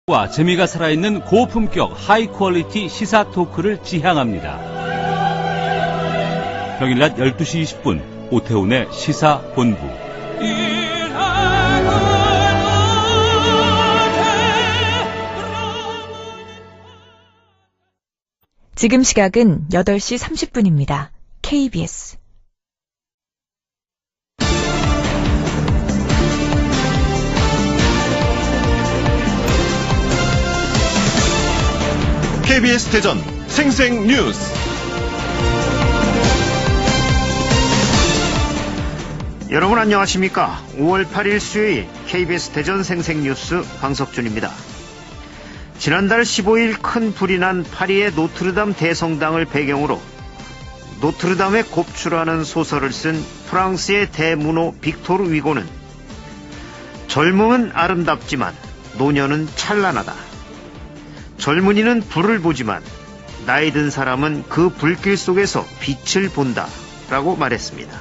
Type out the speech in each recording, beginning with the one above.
와 재미가 살아있는 고품격 하이 퀄리티 시사 토크를 지향합니다. 평일 낮 12시 20분 오태훈의 시사본부. 지금 시각은 8시 30분입니다. KBS KBS 대전 생생뉴스. 여러분 안녕하십니까? 5월 8일 수요일 KBS 대전 생생뉴스 황석준입니다. 지난달 15일 큰 불이 난 파리의 노트르담 대성당을 배경으로 노트르담에 곱추라는 소설을 쓴 프랑스의 대문호 빅토르 위고는 젊음은 아름답지만 노년은 찬란하다. 젊은이는 불을 보지만 나이 든 사람은 그 불길 속에서 빛을 본다 라고 말했습니다.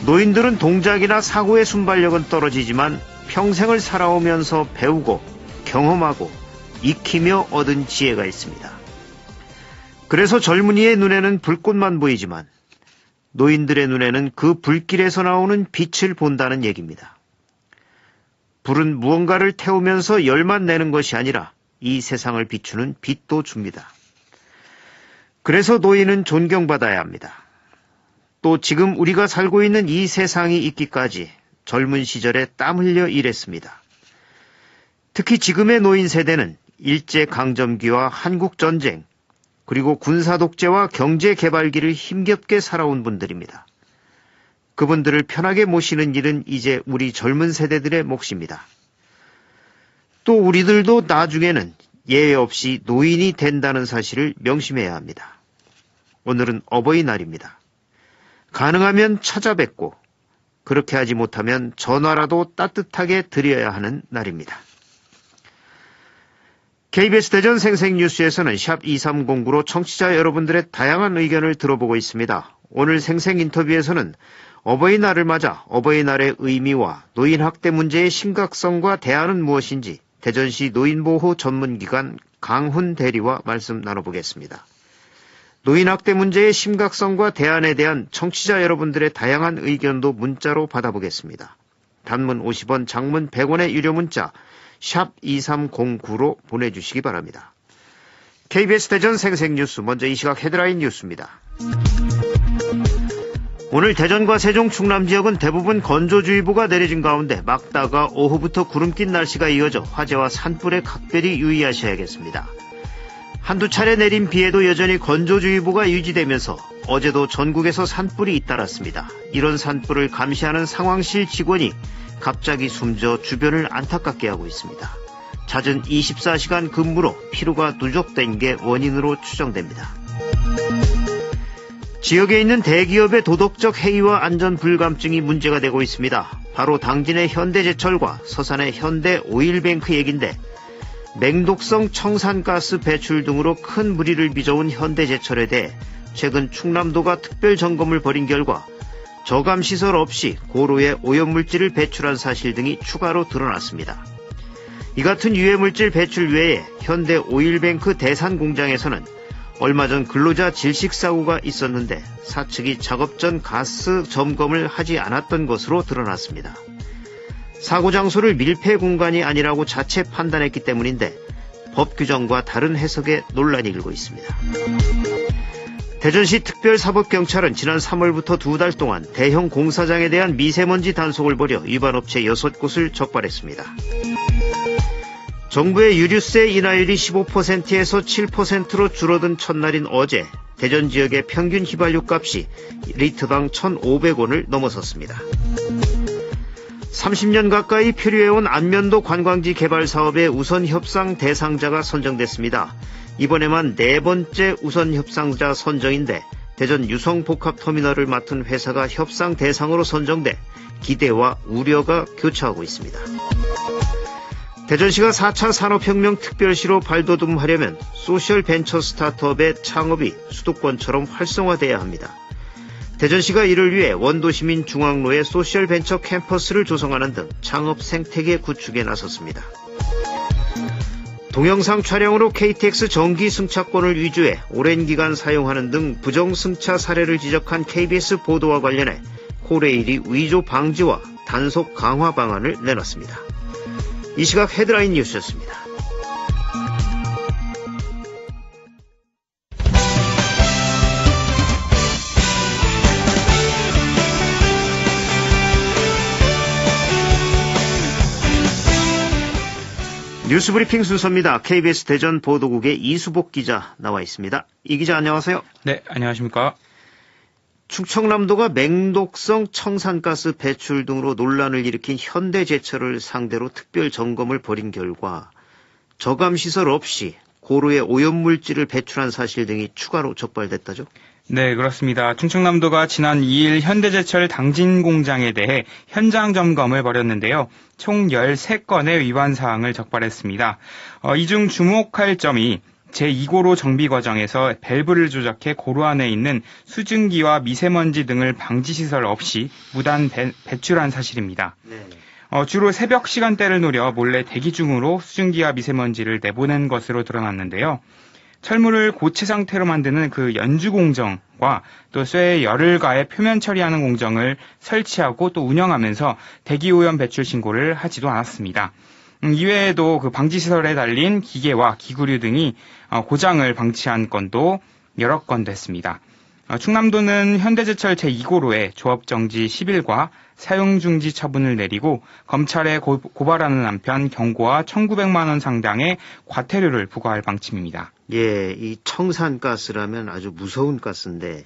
노인들은 동작이나 사고의 순발력은 떨어지지만 평생을 살아오면서 배우고 경험하고 익히며 얻은 지혜가 있습니다. 그래서 젊은이의 눈에는 불꽃만 보이지만 노인들의 눈에는 그 불길에서 나오는 빛을 본다는 얘기입니다. 불은 무언가를 태우면서 열만 내는 것이 아니라 이 세상을 비추는 빛도 줍니다. 그래서 노인은 존경받아야 합니다. 또 지금 우리가 살고 있는 이 세상이 있기까지 젊은 시절에 땀 흘려 일했습니다. 특히 지금의 노인 세대는 일제강점기와 한국전쟁, 그리고 군사독재와 경제개발기를 힘겹게 살아온 분들입니다. 그분들을 편하게 모시는 일은 이제 우리 젊은 세대들의 몫입니다. 또 우리들도 나중에는 예외 없이 노인이 된다는 사실을 명심해야 합니다. 오늘은 어버이날입니다. 가능하면 찾아뵙고 그렇게 하지 못하면 전화라도 따뜻하게 드려야 하는 날입니다. KBS 대전 생생뉴스에서는 샵 2309로 청취자 여러분들의 다양한 의견을 들어보고 있습니다. 오늘 생생인터뷰에서는 어버이날을 맞아 어버이날의 의미와 노인학대 문제의 심각성과 대안은 무엇인지 대전시 노인보호 전문기관 강훈 대리와 말씀 나눠보겠습니다. 노인학대 문제의 심각성과 대안에 대한 청취자 여러분들의 다양한 의견도 문자로 받아보겠습니다. 단문 50원, 장문 100원의 유료 문자 샵 2309로 보내주시기 바랍니다. KBS 대전 생생뉴스, 먼저 이 시각 헤드라인 뉴스입니다. 오늘 대전과 세종, 충남 지역은 대부분 건조주의보가 내려진 가운데 막다가 오후부터 구름 낀 날씨가 이어져 화재와 산불에 각별히 유의하셔야겠습니다. 한두 차례 내린 비에도 여전히 건조주의보가 유지되면서 어제도 전국에서 산불이 잇따랐습니다. 이런 산불을 감시하는 상황실 직원이 갑자기 숨져 주변을 안타깝게 하고 있습니다. 잦은 24시간 근무로 피로가 누적된 게 원인으로 추정됩니다. 지역에 있는 대기업의 도덕적 해이와 안전 불감증이 문제가 되고 있습니다. 바로 당진의 현대제철과 서산의 현대오일뱅크 얘긴데 맹독성 청산가스 배출 등으로 큰 무리를 빚어온 현대제철에 대해 최근 충남도가 특별 점검을 벌인 결과 저감시설 없이 고로의 오염물질을 배출한 사실 등이 추가로 드러났습니다. 이 같은 유해물질 배출 외에 현대오일뱅크 대산 공장에서는 얼마 전 근로자 질식사고가 있었는데 사측이 작업 전 가스 점검을 하지 않았던 것으로 드러났습니다. 사고 장소를 밀폐 공간이 아니라고 자체 판단했기 때문인데 법 규정과 다른 해석에 논란이 일고 있습니다. 대전시 특별사법경찰은 지난 3월부터 2달 동안 대형 공사장에 대한 미세먼지 단속을 벌여 위반업체 6곳을 적발했습니다. 정부의 유류세 인하율이 15%에서 7%로 줄어든 첫날인 어제 대전 지역의 평균 휘발유 값이 리터당 1,500원을 넘어섰습니다. 30년 가까이 표류해온 안면도 관광지 개발 사업의 우선 협상 대상자가 선정됐습니다. 이번에만 4번째 우선 협상자 선정인데 대전 유성복합터미널을 맡은 회사가 협상 대상으로 선정돼 기대와 우려가 교차하고 있습니다. 대전시가 4차 산업혁명 특별시로 발돋움하려면 소셜 벤처 스타트업의 창업이 수도권처럼 활성화돼야 합니다. 대전시가 이를 위해 원도시민 중앙로에 소셜 벤처 캠퍼스를 조성하는 등 창업 생태계 구축에 나섰습니다. 동영상 촬영으로 KTX 정기 승차권을 위조해 오랜 기간 사용하는 등 부정승차 사례를 지적한 KBS 보도와 관련해 코레일이 위조 방지와 단속 강화 방안을 내놨습니다. 이 시각 헤드라인 뉴스였습니다. 뉴스브리핑 순서입니다. KBS 대전 보도국의 이수복 기자 나와 있습니다. 이 기자 안녕하세요. 네, 안녕하십니까. 충청남도가 맹독성 청산가스 배출 등으로 논란을 일으킨 현대제철을 상대로 특별 점검을 벌인 결과 저감시설 없이 고루에 오염물질을 배출한 사실 등이 추가로 적발됐다죠? 네, 그렇습니다. 충청남도가 지난 2일 현대제철 당진 공장에 대해 현장 점검을 벌였는데요. 총 13건의 위반 사항을 적발했습니다. 이 중 주목할 점이 제2고로 정비 과정에서 밸브를 조작해 고루 안에 있는 수증기와 미세먼지 등을 방지시설 없이 무단 배출한 사실입니다. 네. 주로 새벽 시간대를 노려 몰래 대기 중으로 수증기와 미세먼지를 내보낸 것으로 드러났는데요. 철물을 고체 상태로 만드는 그 연주 공정과 또 쇠에 열을 가해 표면 처리하는 공정을 설치하고 또 운영하면서 대기오염 배출 신고를 하지도 않았습니다. 이외에도 그 방지시설에 달린 기계와 기구류 등이 고장을 방치한 건도 여러 건 됐습니다. 충남도는 현대제철 제2고로에 조업정지 10일과 사용중지 처분을 내리고 검찰에 고발하는 한편 경고와 1,900만 원 상당의 과태료를 부과할 방침입니다. 예, 이 청산가스라면 아주 무서운 가스인데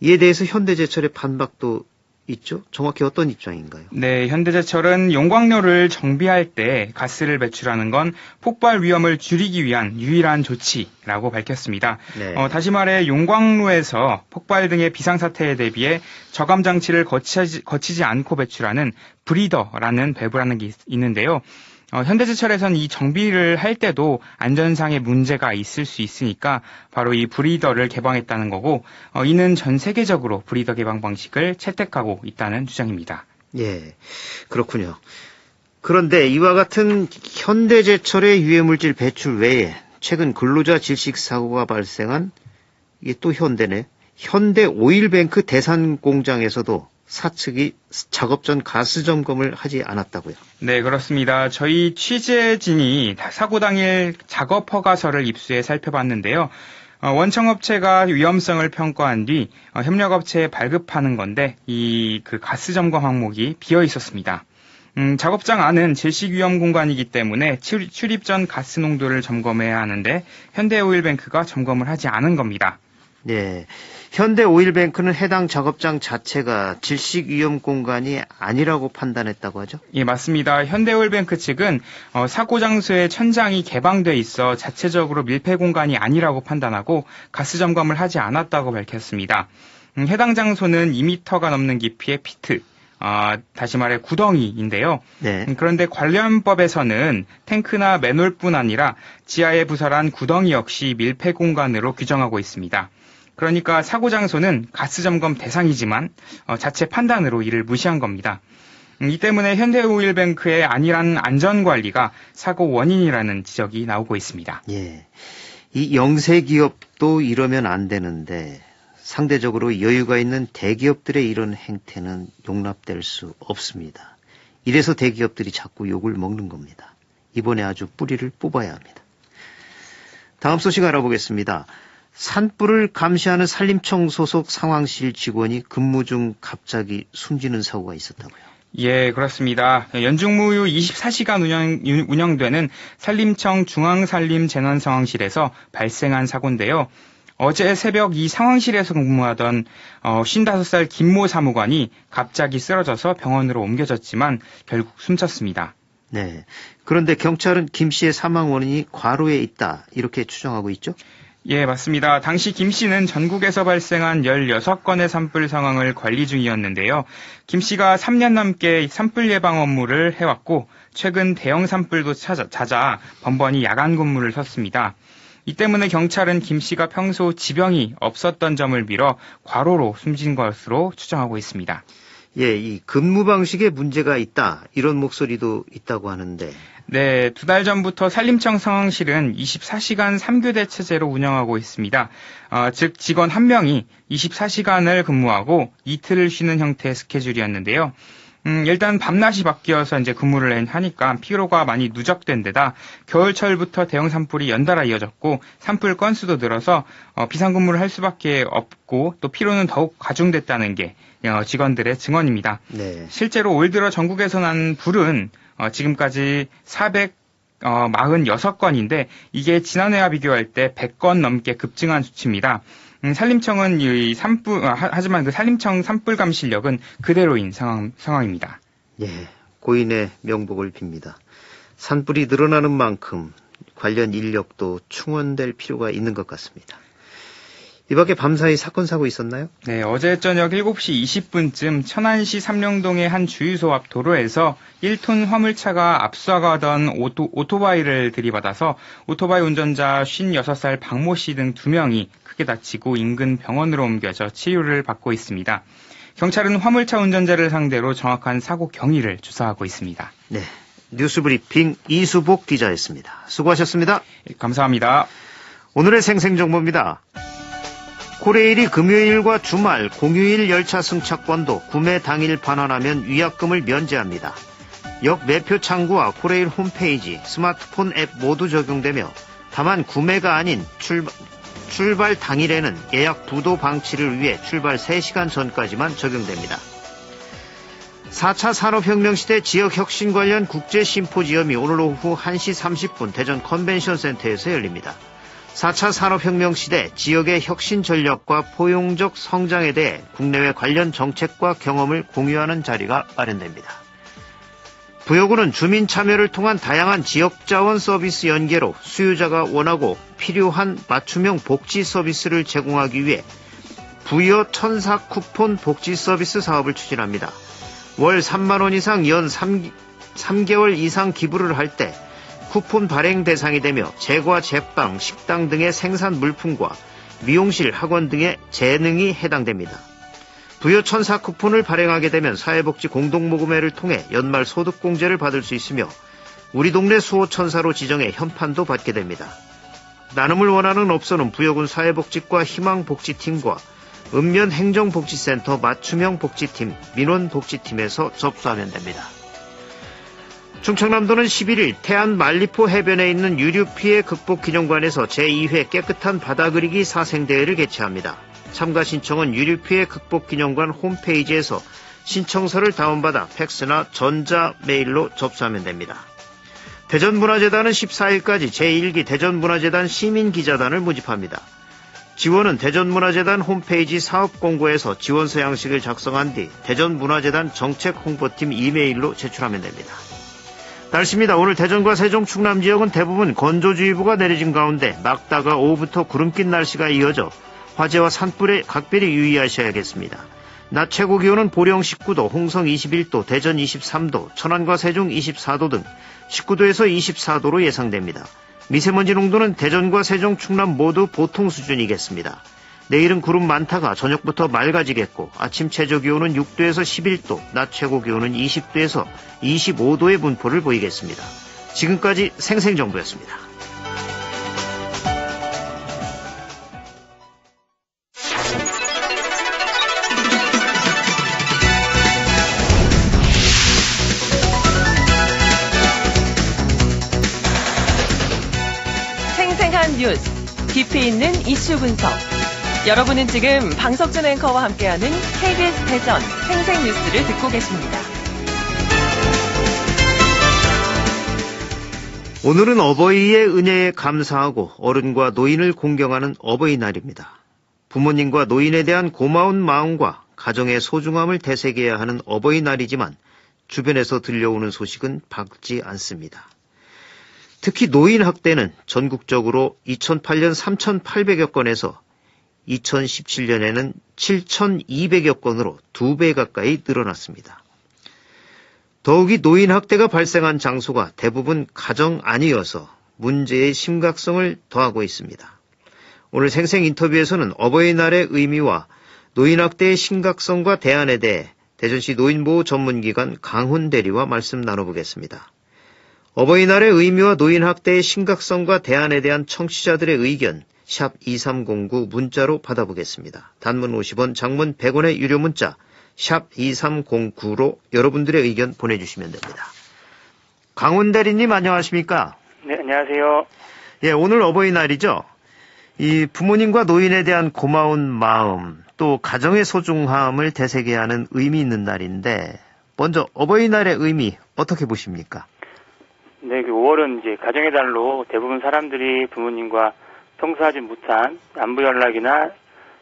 이에 대해서 현대제철의 반박도 있죠? 정확히 어떤 입장인가요? 네, 현대제철은 용광로를 정비할 때 가스를 배출하는 건 폭발 위험을 줄이기 위한 유일한 조치라고 밝혔습니다. 네. 다시 말해 용광로에서 폭발 등의 비상사태에 대비해 저감 장치를 거치지 않고 배출하는 브리더라는 밸브라는 게 있는데요. 현대제철에선 이 정비를 할 때도 안전상의 문제가 있을 수 있으니까 바로 이 브리더를 개방했다는 거고, 이는 전 세계적으로 브리더 개방 방식을 채택하고 있다는 주장입니다. 예, 그렇군요. 그런데 이와 같은 현대제철의 유해물질 배출 외에 최근 근로자 질식 사고가 발생한 이게 또 현대네. 현대오일뱅크 대산 공장에서도 사측이 작업 전 가스 점검을 하지 않았다고요? 네, 그렇습니다. 저희 취재진이 사고 당일 작업 허가서를 입수해 살펴봤는데요. 원청업체가 위험성을 평가한 뒤 협력업체에 발급하는 건데 그 가스 점검 항목이 비어 있었습니다. 작업장 안은 질식 위험 공간이기 때문에 출입 전 가스 농도를 점검해야 하는데 현대오일뱅크가 점검을 하지 않은 겁니다. 네. 현대오일뱅크는 해당 작업장 자체가 질식 위험 공간이 아니라고 판단했다고 하죠? 예, 맞습니다. 현대오일뱅크 측은 사고 장소에 천장이 개방돼 있어 자체적으로 밀폐 공간이 아니라고 판단하고 가스 점검을 하지 않았다고 밝혔습니다. 해당 장소는 2m가 넘는 깊이의 피트, 다시 말해 구덩이인데요. 네. 그런데 관련법에서는 탱크나 맨홀뿐 아니라 지하에 부설한 구덩이 역시 밀폐 공간으로 규정하고 있습니다. 그러니까 사고 장소는 가스 점검 대상이지만 자체 판단으로 이를 무시한 겁니다. 이 때문에 현대오일뱅크의 안일한 안전관리가 사고 원인이라는 지적이 나오고 있습니다. 예, 이 영세 기업도 이러면 안 되는데 상대적으로 여유가 있는 대기업들의 이런 행태는 용납될 수 없습니다. 이래서 대기업들이 자꾸 욕을 먹는 겁니다. 이번에 아주 뿌리를 뽑아야 합니다. 다음 소식 알아보겠습니다. 산불을 감시하는 산림청 소속 상황실 직원이 근무 중 갑자기 숨지는 사고가 있었다고요? 예, 그렇습니다. 연중무휴 24시간 운영되는 산림청 중앙산림재난상황실에서 발생한 사고인데요. 어제 새벽 이 상황실에서 근무하던 55살 김모 사무관이 갑자기 쓰러져서 병원으로 옮겨졌지만 결국 숨졌습니다. 네. 그런데 경찰은 김 씨의 사망 원인이 과로에 있다 이렇게 추정하고 있죠? 예, 맞습니다. 당시 김 씨는 전국에서 발생한 16건의 산불 상황을 관리 중이었는데요. 김 씨가 3년 넘게 산불 예방 업무를 해왔고 최근 대형 산불도 잦아 번번이 야간 근무를 섰습니다. 이 때문에 경찰은 김 씨가 평소 지병이 없었던 점을 빌어 과로로 숨진 것으로 추정하고 있습니다. 예, 이 근무 방식에 문제가 있다, 이런 목소리도 있다고 하는데. 네, 2달 전부터 산림청 상황실은 24시간 3교대 체제로 운영하고 있습니다. 즉 직원 1명이 24시간을 근무하고 이틀을 쉬는 형태의 스케줄이었는데요. 일단 밤낮이 바뀌어서 이제 근무를 하니까 피로가 많이 누적된 데다 겨울철부터 대형 산불이 연달아 이어졌고 산불 건수도 늘어서 비상근무를 할 수밖에 없고 또 피로는 더욱 가중됐다는 게 직원들의 증언입니다. 네. 실제로 올 들어 전국에서 난 불은 지금까지 446건인데 이게 지난해와 비교할 때 100건 넘게 급증한 수치입니다. 산림청은 하지만 그 산림청 산불 감시 실력은 그대로인 상황입니다. 예, 고인의 명복을 빕니다. 산불이 늘어나는 만큼 관련 인력도 충원될 필요가 있는 것 같습니다. 이 밖에 밤사이 사건 사고 있었나요? 네, 어제 저녁 7시 20분쯤 천안시 삼령동의 한 주유소 앞 도로에서 1톤 화물차가 앞서가던 오토바이를 들이받아서 오토바이 운전자 56살 박모 씨 등 2명이 크게 다치고 인근 병원으로 옮겨져 치료를 받고 있습니다. 경찰은 화물차 운전자를 상대로 정확한 사고 경위를 조사하고 있습니다. 네, 뉴스브리핑 이수복 기자였습니다. 수고하셨습니다. 감사합니다. 오늘의 생생정보입니다. 코레일이 금요일과 주말 공휴일 열차 승차권도 구매 당일 반환하면 위약금을 면제합니다. 역 매표 창구와 코레일 홈페이지, 스마트폰 앱 모두 적용되며 다만 구매가 아닌 출발 당일에는 예약 부도 방치를 위해 출발 3시간 전까지만 적용됩니다. 4차 산업혁명 시대 지역혁신 관련 국제심포지엄이 오늘 오후 1시 30분 대전 컨벤션센터에서 열립니다. 4차 산업혁명 시대 지역의 혁신 전략과 포용적 성장에 대해 국내외 관련 정책과 경험을 공유하는 자리가 마련됩니다. 부여구는 주민 참여를 통한 다양한 지역자원 서비스 연계로 수요자가 원하고 필요한 맞춤형 복지 서비스를 제공하기 위해 부여 천사 쿠폰 복지 서비스 사업을 추진합니다. 월 3만 원 이상 연 3개월 이상 기부를 할 때 쿠폰 발행 대상이 되며 제과, 제빵, 식당 등의 생산 물품과 미용실, 학원 등의 재능이 해당됩니다. 부여 천사 쿠폰을 발행하게 되면 사회복지 공동모금회를 통해 연말 소득공제를 받을 수 있으며 우리 동네 수호천사로 지정해 현판도 받게 됩니다. 나눔을 원하는 업소는 부여군 사회복지과 희망복지팀과 읍면행정복지센터 맞춤형 복지팀, 민원복지팀에서 접수하면 됩니다. 충청남도는 11일 태안 말리포 해변에 있는 유류피해 극복기념관에서 제2회 깨끗한 바다 그리기 사생대회를 개최합니다. 참가 신청은 유류피해 극복기념관 홈페이지에서 신청서를 다운받아 팩스나 전자메일로 접수하면 됩니다. 대전문화재단은 14일까지 제1기 대전문화재단 시민기자단을 모집합니다. 지원은 대전문화재단 홈페이지 사업공고에서 지원서 양식을 작성한 뒤 대전문화재단 정책홍보팀 이메일로 제출하면 됩니다. 날씨입니다. 오늘 대전과 세종, 충남 지역은 대부분 건조주의보가 내려진 가운데 낮다가 오후부터 구름 낀 날씨가 이어져 화재와 산불에 각별히 유의하셔야겠습니다. 낮 최고 기온은 보령 19도, 홍성 21도, 대전 23도, 천안과 세종 24도 등 19도에서 24도로 예상됩니다. 미세먼지 농도는 대전과 세종, 충남 모두 보통 수준이겠습니다. 내일은 구름 많다가 저녁부터 맑아지겠고 아침 최저 기온은 6도에서 11도, 낮 최고 기온은 20도에서 25도의 분포를 보이겠습니다. 지금까지 생생정보였습니다. 생생한 뉴스, 깊이 있는 이슈 분석. 여러분은 지금 방석준 앵커와 함께하는 KBS 대전 생생뉴스를 듣고 계십니다. 오늘은 어버이의 은혜에 감사하고 어른과 노인을 공경하는 어버이날입니다. 부모님과 노인에 대한 고마운 마음과 가정의 소중함을 되새겨야 하는 어버이날이지만 주변에서 들려오는 소식은 밝지 않습니다. 특히 노인 학대는 전국적으로 2008년 3,800여 건에서 2017년에는 7,200여 건으로 2배 가까이 늘어났습니다. 더욱이 노인 학대가 발생한 장소가 대부분 가정 안이어서 문제의 심각성을 더하고 있습니다. 오늘 생생 인터뷰에서는 어버이날의 의미와 노인 학대의 심각성과 대안에 대해 대전시 노인보호 전문기관 강훈 대리와 말씀 나눠보겠습니다. 어버이날의 의미와 노인학대의 심각성과 대안에 대한 청취자들의 의견 샵 2309 문자로 받아보겠습니다. 단문 50원, 장문 100원의 유료 문자 샵 2309로 여러분들의 의견 보내주시면 됩니다. 강훈 대리님 안녕하십니까? 네, 안녕하세요. 예, 오늘 어버이날이죠. 이 부모님과 노인에 대한 고마운 마음, 또 가정의 소중함을 되새겨야 하는 의미 있는 날인데, 먼저 어버이날의 의미 어떻게 보십니까? 네, 5월은 이제 가정의 달로 대부분 사람들이 부모님과 통사하지 못한 안부 연락이나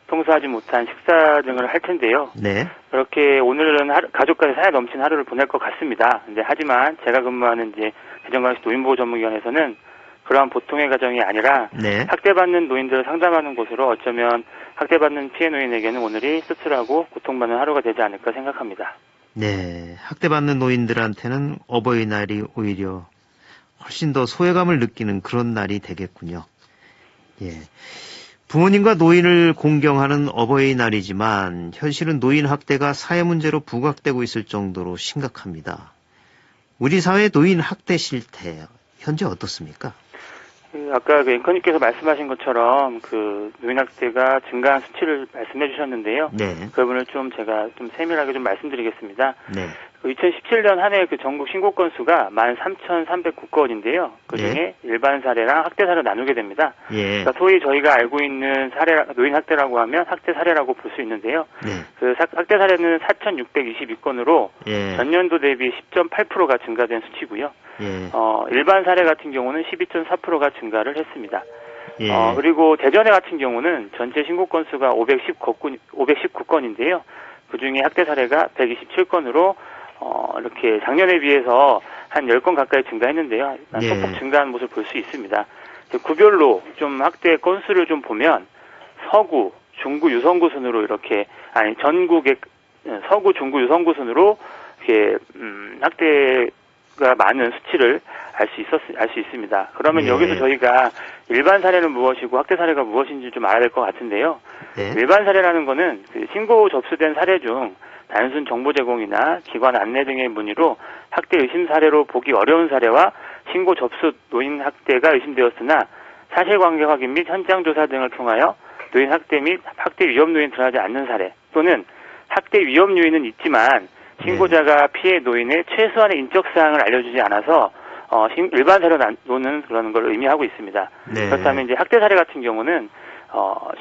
통사하지 못한 식사 등을 할 텐데요. 네. 그렇게 오늘은 가족과의 사이 넘친 하루를 보낼 것 같습니다. 하지만 제가 근무하는 이제 대전광역시 노인보호 전문기관에서는 그러한 보통의 가정이 아니라 네. 학대받는 노인들을 상담하는 곳으로 어쩌면 학대받는 피해 노인에게는 오늘이 씁쓸하고 고통받는 하루가 되지 않을까 생각합니다. 네. 학대받는 노인들한테는 어버이날이 오히려 훨씬 더 소외감을 느끼는 그런 날이 되겠군요. 예. 부모님과 노인을 공경하는 어버이날이지만 현실은 노인 학대가 사회 문제로 부각되고 있을 정도로 심각합니다. 우리 사회의 노인 학대 실태 현재 어떻습니까? 아까 앵커님께서 말씀하신 것처럼 노인 학대가 증가한 수치를 말씀해 주셨는데요. 네. 그 부분을 제가 세밀하게 말씀드리겠습니다. 네. 2017년 한 해 전국 신고 건수가 13,309건인데요. 그중에 네. 일반 사례랑 학대 사례를 나누게 됩니다. 예. 그러니까 소위 저희가 알고 있는 노인 학대라고 하면 학대 사례라고 볼 수 있는데요. 네. 학대 사례는 4,622건으로 예. 전년도 대비 10.8%가 증가된 수치고요. 예. 일반 사례 같은 경우는 12.4%가 증가를 했습니다. 예. 그리고 대전에 같은 경우는 전체 신고 건수가 519건인데요. 그중에 학대 사례가 127건으로 이렇게 작년에 비해서 한 10건 가까이 증가했는데요. 예. 소폭 증가한 모습을 볼 수 있습니다. 구별로 학대 건수를 보면 서구, 중구, 유성구 순으로 전국의 서구, 중구, 유성구 순으로 이렇게 학대가 많은 수치를 알 수 있습니다. 그러면 예. 여기서 저희가 일반 사례는 무엇이고 학대 사례가 무엇인지 알아야 될 것 같은데요. 네. 일반 사례라는 거는 신고 접수된 사례 중 단순 정보 제공이나 기관 안내 등의 문의로 학대 의심 사례로 보기 어려운 사례와 신고 접수 노인 학대가 의심되었으나 사실관계 확인 및 현장 조사 등을 통하여 노인 학대 및 학대 위험 요인이 드러나지 않는 사례 또는 학대 위험 요인은 있지만 신고자가 피해 노인의 최소한의 인적 사항을 알려주지 않아서 일반 사례로 나누는 그런 걸 의미하고 있습니다. 네. 그렇다면 학대 사례 같은 경우는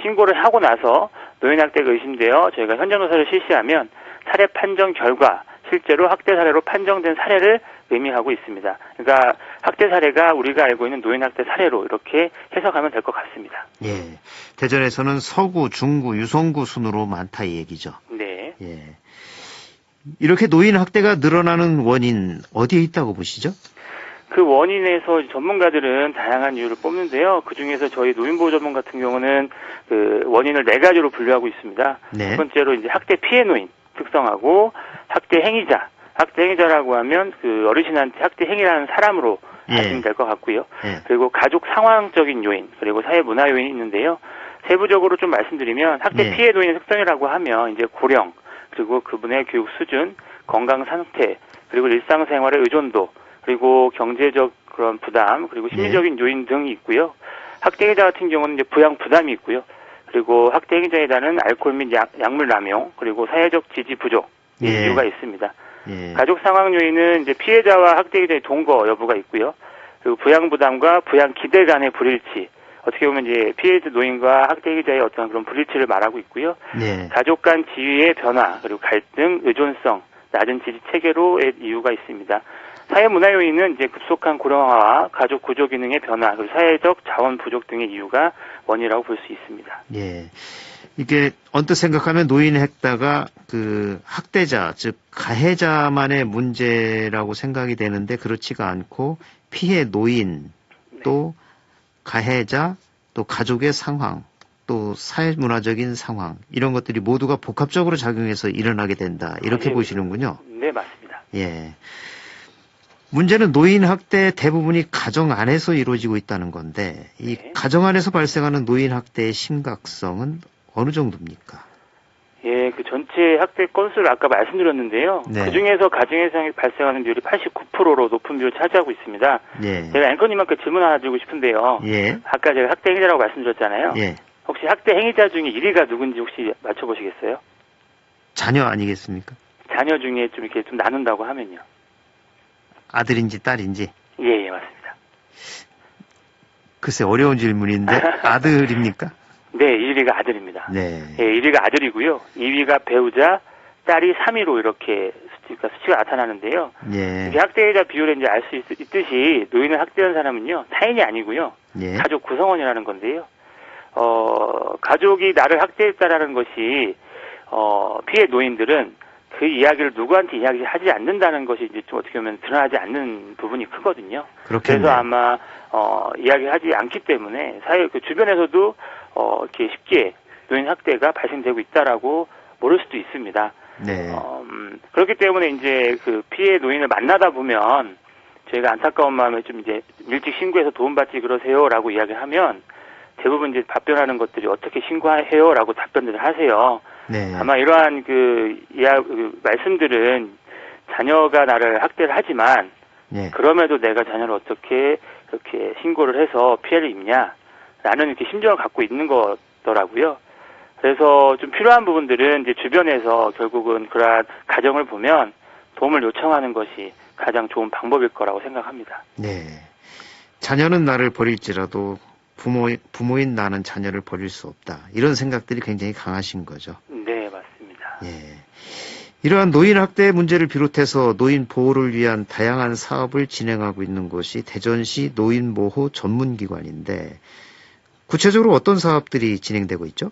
신고를 하고 나서 노인 학대가 의심되어 저희가 현장 조사를 실시하면 사례 판정 결과 실제로 학대 사례로 판정된 사례를 의미하고 있습니다. 그러니까 학대 사례가 우리가 알고 있는 노인 학대 사례로 이렇게 해석하면 될 것 같습니다. 예. 대전에서는 서구, 중구, 유성구 순으로 많다 이 얘기죠. 네. 예. 이렇게 노인 학대가 늘어나는 원인 어디에 있다고 보시죠? 그 원인에서 전문가들은 다양한 이유를 뽑는데요. 그 중에서 저희 노인보호 전문 같은 경우는 원인을 4가지로 분류하고 있습니다. 네. 첫 번째로 학대 피해 노인 특성하고 학대 행위자. 학대 행위자라고 하면 어르신한테 학대 행위라는 사람으로 아시면 될 것 같고요. 예. 그리고 가족 상황적인 요인, 그리고 사회 문화 요인이 있는데요. 세부적으로 말씀드리면 학대 피해 노인의 특성이라고 하면 고령, 그리고 그분의 교육 수준, 건강 상태, 그리고 일상생활의 의존도, 그리고 경제적 그런 부담, 그리고 심리적인 요인 등이 있고요. 학대 행위자 같은 경우는 부양 부담이 있고요. 그리고 학대 행위자에다는 알코올 및 약물 남용, 그리고 사회적 지지 부족 이유가 있습니다. 예. 가족 상황 요인은 피해자와 학대 행위자의 동거 여부가 있고요. 그리고 부양 부담과 부양 기대 간의 불일치, 어떻게 보면 피해자 노인과 학대 행위자의 어떤 그런 불일치를 말하고 있고요. 네. 가족 간 지위의 변화, 그리고 갈등, 의존성, 낮은 지지 체계로의 이유가 있습니다. 사회 문화 요인은 급속한 고령화와 가족 구조 기능의 변화, 그리고 사회적 자원 부족 등의 이유가 원인이라고 볼 수 있습니다. 예. 이게 언뜻 생각하면 노인 학대가 학대자, 즉 가해자만의 문제라고 생각이 되는데 그렇지가 않고 피해 노인, 또 가해자, 또 가족의 상황, 또 사회문화적인 상황 이런 것들이 모두가 복합적으로 작용해서 일어나게 된다. 이렇게 보시는군요. 네, 맞습니다. 예. 문제는 노인 학대 대부분이 가정 안에서 이루어지고 있다는 건데 이 가정 안에서 발생하는 노인 학대의 심각성은 어느 정도입니까? 예, 그 전체 학대 건수를 아까 말씀드렸는데요. 네. 그 중에서 가정에서 발생하는 비율이 89%로 높은 비율을 차지하고 있습니다. 예. 제가 앵커님한테 질문 하나 드리고 싶은데요. 예. 아까 제가 학대 행위자라고 말씀드렸잖아요. 예. 혹시 학대 행위자 중에 1위가 누군지 혹시 맞춰보시겠어요? 자녀 아니겠습니까? 자녀 중에 좀 이렇게 좀 나눈다고 하면요. 아들인지 딸인지. 예, 맞습니다. 글쎄 어려운 질문인데 아들입니까? 네, 1위가 아들입니다. 네. 예, 1위가 아들이고요. 2위가 배우자, 딸이 3위로 이렇게 수치가 나타나는데요. 예. 이게 학대자 비율에 이제 알 수 있듯이 노인을 학대한 사람은요, 타인이 아니고요. 예. 가족 구성원이라는 건데요. 가족이 나를 학대했다라는 것이, 피해 노인들은 그 이야기를 누구한테 이야기하지 않는다는 것이 이제 좀 어떻게 보면 드러나지 않는 부분이 크거든요. 그렇겠네요. 그래서 아마, 이야기하지 않기 때문에 사회, 그 주변에서도, 이렇게 쉽게 노인 학대가 발생되고 있다라고 모를 수도 있습니다. 네. 그렇기 때문에 이제 그 피해 노인을 만나다 보면 저희가 안타까운 마음에 좀 이제 일찍 신고해서 도움받지 그러세요라고 이야기하면 대부분 이제 답변하는 것들이 어떻게 신고해요라고 답변들을 하세요. 네. 아마 이러한 그 말씀들은 자녀가 나를 학대를 하지만 예. 그럼에도 내가 자녀를 어떻게 그렇게 신고를 해서 피해를 입냐라는 이렇게 심정을 갖고 있는 거더라고요. 그래서 좀 필요한 부분들은 이제 주변에서 결국은 그러한 가정을 보면 도움을 요청하는 것이 가장 좋은 방법일 거라고 생각합니다. 네. 자녀는 나를 버릴지라도 부모인 나는 자녀를 버릴 수 없다. 이런 생각들이 굉장히 강하신 거죠. 네, 맞습니다. 예. 이러한 노인 학대 문제를 비롯해서 노인 보호를 위한 다양한 사업을 진행하고 있는 곳이 대전시 노인보호 전문기관인데 구체적으로 어떤 사업들이 진행되고 있죠?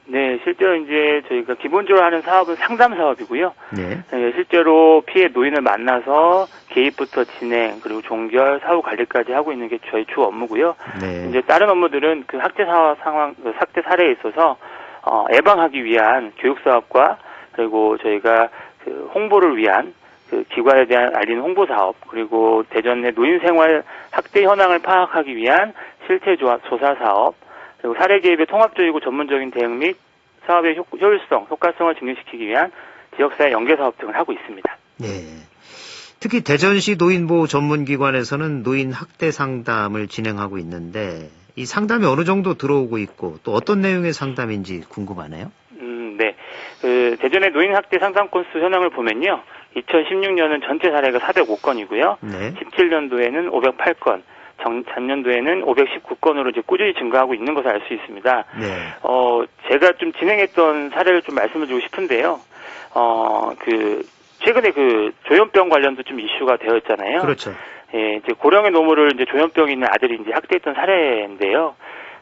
네, 실제로 이제 저희가 기본적으로 하는 사업은 상담 사업이고요. 네. 네, 실제로 피해 노인을 만나서 개입부터 진행 그리고 종결, 사후 관리까지 하고 있는 게 저희 주 업무고요. 네. 이제 다른 업무들은 그 학대 상황, 학대 사례에 있어서 예방하기 위한 교육 사업과 그리고 저희가 그 홍보를 위한 그 기관에 대한 알리는 홍보 사업 그리고 대전 내 노인 생활 학대 현황을 파악하기 위한 실태 조사 사업 그리고 사례 개입의 통합적이고 전문적인 대응 및 사업의 효율성, 효과성을 증진시키기 위한 지역사회 연계 사업 등을 하고 있습니다. 네. 특히 대전시 노인보호 전문기관에서는 노인 학대 상담을 진행하고 있는데 이 상담이 어느 정도 들어오고 있고 또 어떤 내용의 상담인지 궁금하네요. 네. 그 대전의 노인 학대 상담 건수 현황을 보면요. 2016년은 전체 사례가 405건이고요. 네. 17년도에는 508건, 전년도에는 519건으로 이제 꾸준히 증가하고 있는 것을 알 수 있습니다. 네. 제가 좀 진행했던 사례를 좀 말씀을 드리고 싶은데요. 최근에 그 조현병 관련도 좀 이슈가 되어 있잖아요. 그렇죠. 예, 이제 고령의 노모를 이제 조현병이 있는 아들이 이제 학대했던 사례인데요.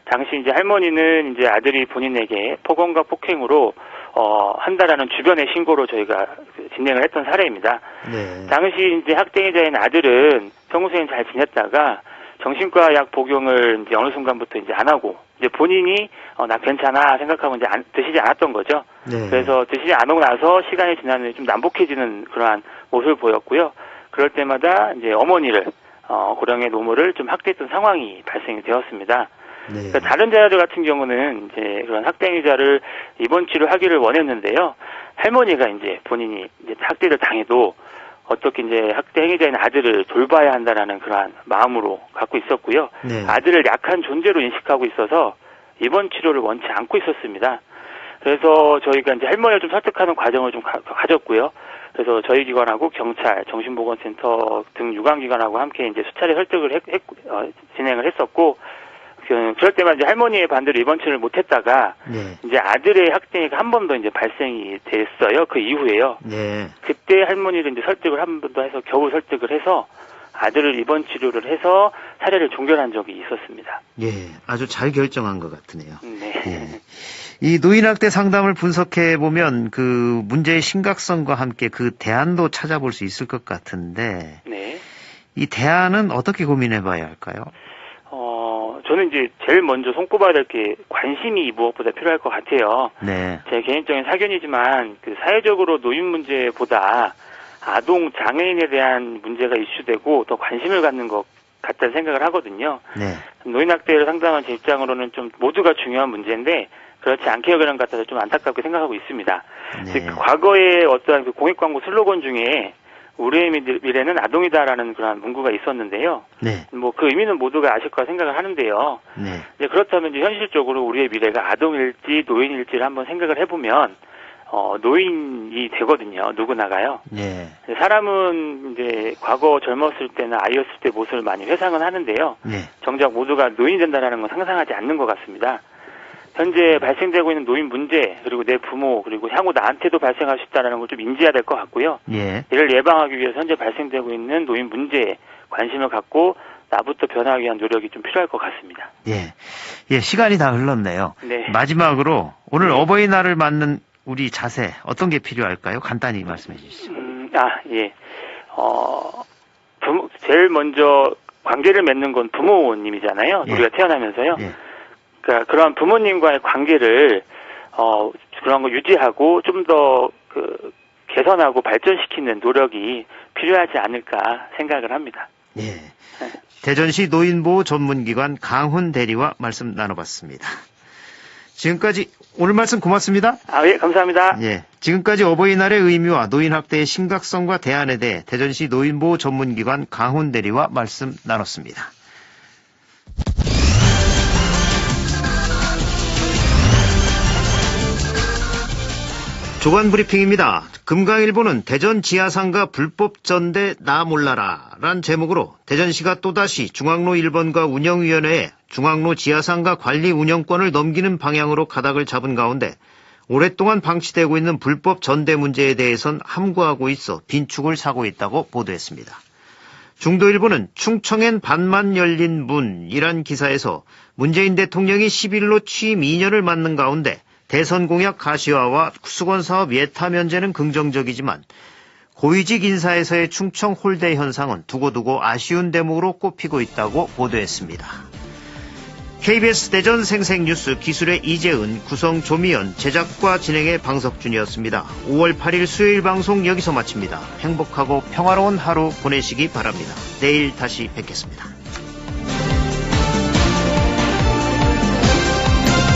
당시 이제 할머니는 이제 아들이 본인에게 폭언과 폭행으로 한다라는 주변의 신고로 저희가 진행을 했던 사례입니다. 네. 당시 이제 학대자인 아들은 평소엔 잘 지냈다가 정신과 약 복용을 이제 어느 순간부터 이제 안 하고 이제 본인이 나 괜찮아 생각하고 이제 드시지 않았던 거죠. 네. 그래서 드시지 않고 나서 시간이 지나면 좀 난폭해지는 그러한 모습을 보였고요. 그럴 때마다 이제 어머니를 고령의 노모를 좀 학대했던 상황이 발생이 되었습니다. 네. 그러니까 다른 자녀들 같은 경우는 이제 그런 학대행위자를 입원 치료하기를 원했는데요. 할머니가 이제 본인이 이제 학대를 당해도 어떻게 이제 학대행위자인 아들을 돌봐야 한다라는 그러한 마음으로 갖고 있었고요. 네. 아들을 약한 존재로 인식하고 있어서 입원 치료를 원치 않고 있었습니다. 그래서 저희가 이제 할머니를 좀 설득하는 과정을 좀 가졌고요. 그래서 저희 기관하고 경찰, 정신보건센터 등 유관기관하고 함께 이제 수차례 설득을 진행을 했었고, 그럴 때만 이제 할머니의 반대로 입원 치료를 못했다가 네. 이제 아들의 학대가 한 번 더 이제 발생이 됐어요. 그 이후에요. 네. 그때 할머니를 이제 설득을 한 번 더 해서 겨우 설득을 해서 아들을 입원 치료를 해서 사례를 종결한 적이 있었습니다. 예, 아주 잘 결정한 것 같으네요. 네. 예. 이 노인학대 상담을 분석해 보면 그 문제의 심각성과 함께 그 대안도 찾아볼 수 있을 것 같은데, 네. 이 대안은 어떻게 고민해 봐야 할까요? 저는 이제 제일 먼저 손꼽아야 될 게 관심이 무엇보다 필요할 것 같아요. 네. 제 개인적인 사견이지만 그 사회적으로 노인 문제보다 아동 장애인에 대한 문제가 이슈되고 더 관심을 갖는 것 같다는 생각을 하거든요. 네. 노인학대를 상담한 제 입장으로는 좀 모두가 중요한 문제인데 그렇지 않게 여기는 것 같아서 좀 안타깝게 생각하고 있습니다. 네. 과거에 어떠한 그 공익광고 슬로건 중에 우리의 미래는 아동이다라는 그런 문구가 있었는데요. 네. 뭐 그 의미는 모두가 아실 거라 생각을 하는데요. 네. 이제 그렇다면 이제 현실적으로 우리의 미래가 아동일지 노인일지를 한번 생각을 해보면 노인이 되거든요. 누구나가요. 네. 사람은 이제 과거 젊었을 때나 아이였을 때 모습을 많이 회상은 하는데요. 네. 정작 모두가 노인이 된다는 건 상상하지 않는 것 같습니다. 현재 발생되고 있는 노인 문제, 그리고 내 부모, 그리고 향후 나한테도 발생할 수 있다는 걸 좀 인지해야 될 것 같고요. 예. 이를 예방하기 위해서 현재 발생되고 있는 노인 문제에 관심을 갖고 나부터 변화하기 위한 노력이 좀 필요할 것 같습니다. 예. 예, 시간이 다 흘렀네요. 네. 마지막으로 오늘 어버이날을 맞는 우리 자세 어떤 게 필요할까요? 간단히 말씀해 주시죠. 예. 제일 먼저 관계를 맺는 건 부모님이잖아요. 예. 우리가 태어나면서요. 예. 그러니까 그런 부모님과의 관계를 그런 거 유지하고 좀 더 개선하고 발전시키는 노력이 필요하지 않을까 생각을 합니다. 예. 대전시 노인보호 전문기관 강훈 대리와 말씀 나눠봤습니다. 지금까지 오늘 말씀 고맙습니다. 예, 감사합니다. 예. 지금까지 어버이날의 의미와 노인학대의 심각성과 대안에 대해 대전시 노인보호 전문기관 강훈 대리와 말씀 나눴습니다. 조간 브리핑입니다. 금강일보는 대전 지하상가 불법 전대 나 몰라라 란 제목으로 대전시가 또다시 중앙로 1번가 운영위원회에 중앙로 지하상가 관리 운영권을 넘기는 방향으로 가닥을 잡은 가운데 오랫동안 방치되고 있는 불법 전대 문제에 대해선 함구하고 있어 빈축을 사고 있다고 보도했습니다. 중도일보는 충청엔 반만 열린 문이란 기사에서 문재인 대통령이 10일로 취임 2년을 맞는 가운데 대선 공약 가시화와 수건사업 예타 면제는 긍정적이지만 고위직 인사에서의 충청 홀대 현상은 두고두고 아쉬운 대목으로 꼽히고 있다고 보도했습니다. KBS 대전 생생뉴스 기술의 이재은, 구성 조미연, 제작과 진행의 방석준이었습니다. 5월 8일 수요일 방송 여기서 마칩니다. 행복하고 평화로운 하루 보내시기 바랍니다. 내일 다시 뵙겠습니다.